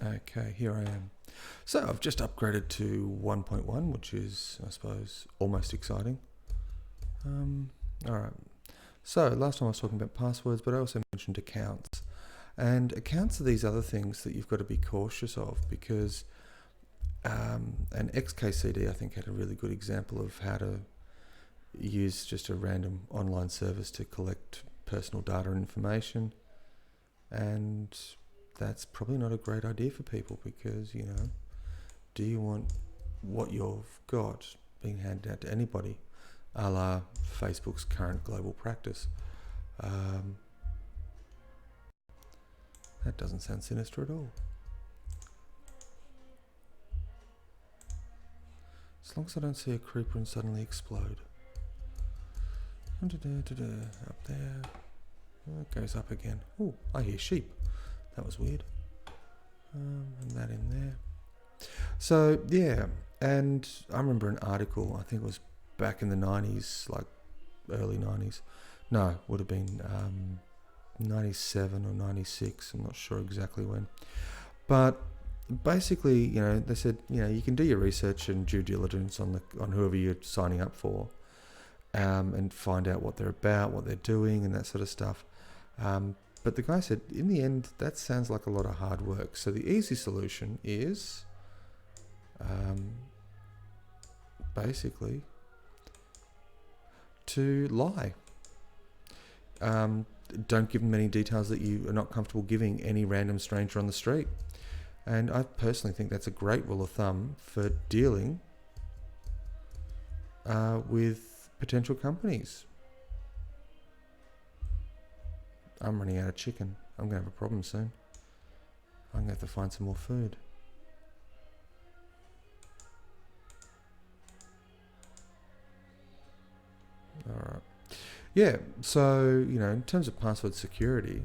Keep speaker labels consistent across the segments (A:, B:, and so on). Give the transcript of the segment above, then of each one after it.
A: Okay, here I am. So I've just upgraded to 1.1, which is, I suppose, almost exciting. All right. So last time I was talking about passwords, but I also mentioned accounts. And accounts are these other things that you've got to be cautious of because an XKCD, I think, had a really good example of how to use just a random online service to collect personal data and information. And that's probably not a great idea for people because, do you want what you've got being handed out to anybody, a la Facebook's current global practice? That doesn't sound sinister at all. As long as I don't see a creeper and suddenly explode. Up there. It goes up again. Oh, I hear sheep. That was weird. And that in there. So, yeah. And I remember an article, I think it was back in the 90s, like early 90s. No, it would have been 97 or 96. I'm not sure exactly when. But basically, they said, you can do your research and due diligence on whoever you're signing up for, and find out what they're about, what they're doing, and that sort of stuff. But the guy said, in the end, that sounds like a lot of hard work. So the easy solution is basically to lie. Don't give them any details that you are not comfortable giving any random stranger on the street. And I personally think that's a great rule of thumb for dealing with potential companies. I'm running out of chicken. I'm going to have a problem soon. I'm going to have to find some more food. Alright. Yeah, so, in terms of password security,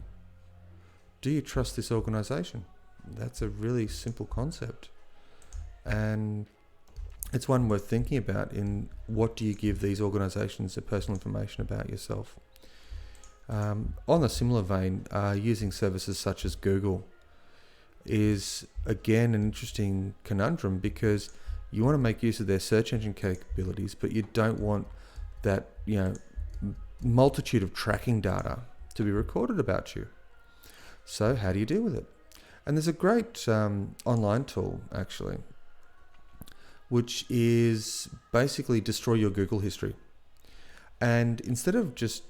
A: do you trust this organization? That's a really simple concept. And it's one worth thinking about in what do you give these organizations of personal information about yourself. On a similar vein, using services such as Google is, again, an interesting conundrum because you want to make use of their search engine capabilities, but you don't want that, multitude of tracking data to be recorded about you. So how do you deal with it? And there's a great online tool, actually, which is basically destroy your Google history. And instead of just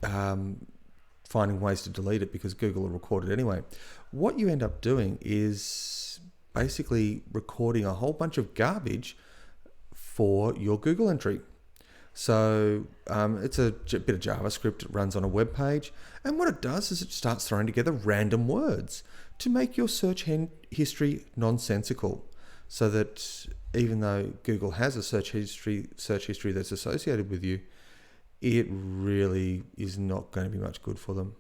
A: finding ways to delete it because Google will record it anyway, what you end up doing is basically recording a whole bunch of garbage for your Google entry. So it's a bit of JavaScript. It runs on a web page. And what it does is it starts throwing together random words to make your search history nonsensical. So that even though Google has a search history that's associated with you, it really is not going to be much good for them.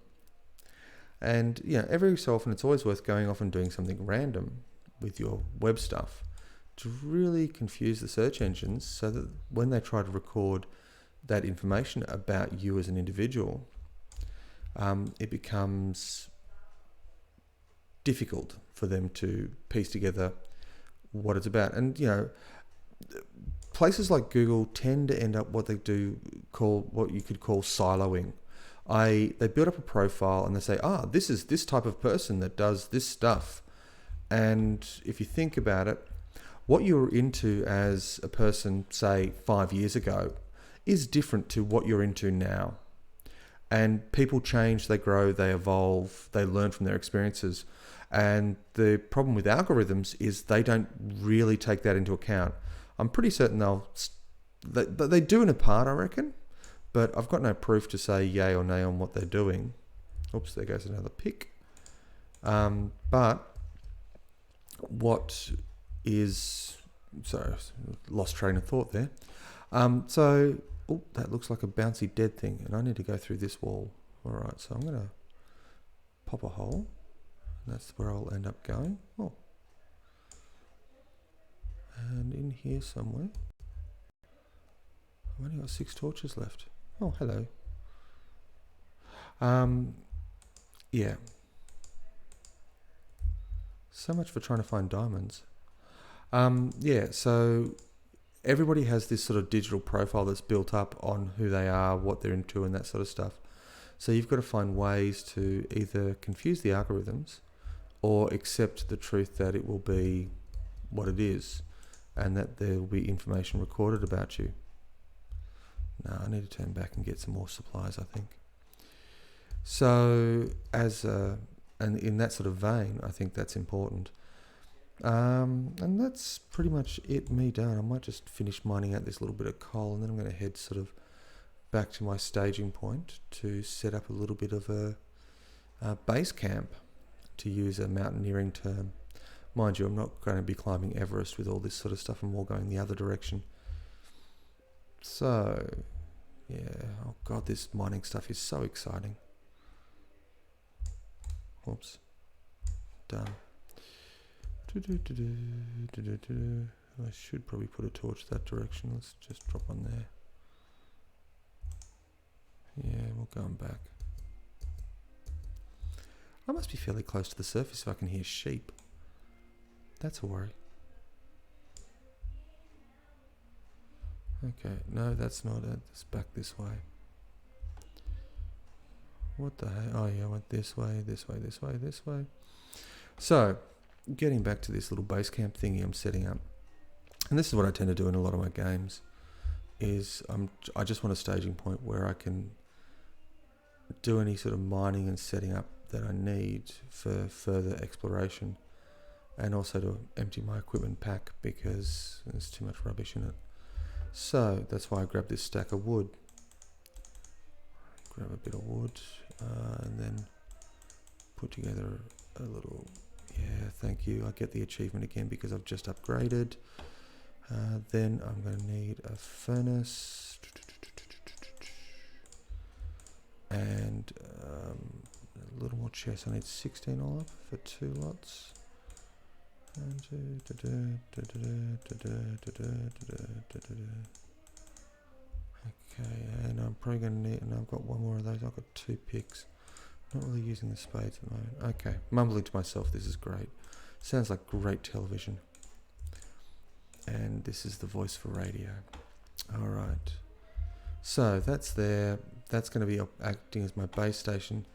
A: And every so often it's always worth going off and doing something random with your web stuff to really confuse the search engines so that when they try to record that information about you as an individual, it becomes difficult for them to piece together what it's about. And, places like Google tend to end up what you could call siloing. They build up a profile and they say, this is this type of person that does this stuff. And if you think about it, what you're into as a person, say 5 years ago, is different to what you're into now. And people change, they grow, they evolve, they learn from their experiences. And the problem with algorithms is they don't really take that into account. I'm pretty certain they do in a part, I reckon, but I've got no proof to say yay or nay on what they're doing. Oops, there goes another pick. But what is... Sorry, lost train of thought there. That looks like a bouncy dead thing, and I need to go through this wall. All right, so I'm going to pop a hole. That's where I'll end up going. Oh. And in here somewhere, I've only got 6 torches left. Oh, hello. Yeah. So much for trying to find diamonds. Yeah, so everybody has this sort of digital profile that's built up on who they are, what they're into, and that sort of stuff. So you've got to find ways to either confuse the algorithms or accept the truth that it will be what it is and that there will be information recorded about you. No, I need to turn back and get some more supplies, I think. So, and in that sort of vein, I think that's important. And that's pretty much it, me done. I might just finish mining out this little bit of coal, and then I'm going to head sort of back to my staging point to set up a little bit of a base camp, to use a mountaineering term. Mind you, I'm not going to be climbing Everest with all this sort of stuff. I'm more going the other direction. So, yeah. Oh God, this mining stuff is so exciting. Oops. Done. I should probably put a torch that direction. Let's just drop on there. Yeah, we'll go on back. I must be fairly close to the surface if I can hear sheep. That's a worry. Okay, no, that's not it. It's back this way. What the heck? Oh yeah, I went this way, this way, this way, this way. So, getting back to this little base camp thingy I'm setting up. And this is what I tend to do in a lot of my games, is I just want a staging point where I can do any sort of mining and setting up that I need for further exploration, and also to empty my equipment pack because there's too much rubbish in it. So that's why I grabbed this stack of wood. Grab a bit of wood and then put together a little, yeah, thank you. I get the achievement again because I've just upgraded. Then I'm going to need a furnace and a little more chest. I need 16 olive for 2 lots. Okay, and I'm probably going to need, and I've got one more of those. I've got 2 picks. Not really using the spades at the moment. Okay, mumbling to myself, this is great. Sounds like great television. And this is the voice for radio. Alright. So that's there. That's going to be acting as my base station.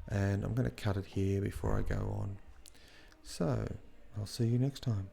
A: And I'm going to cut it here before I go on. So, I'll see you next time.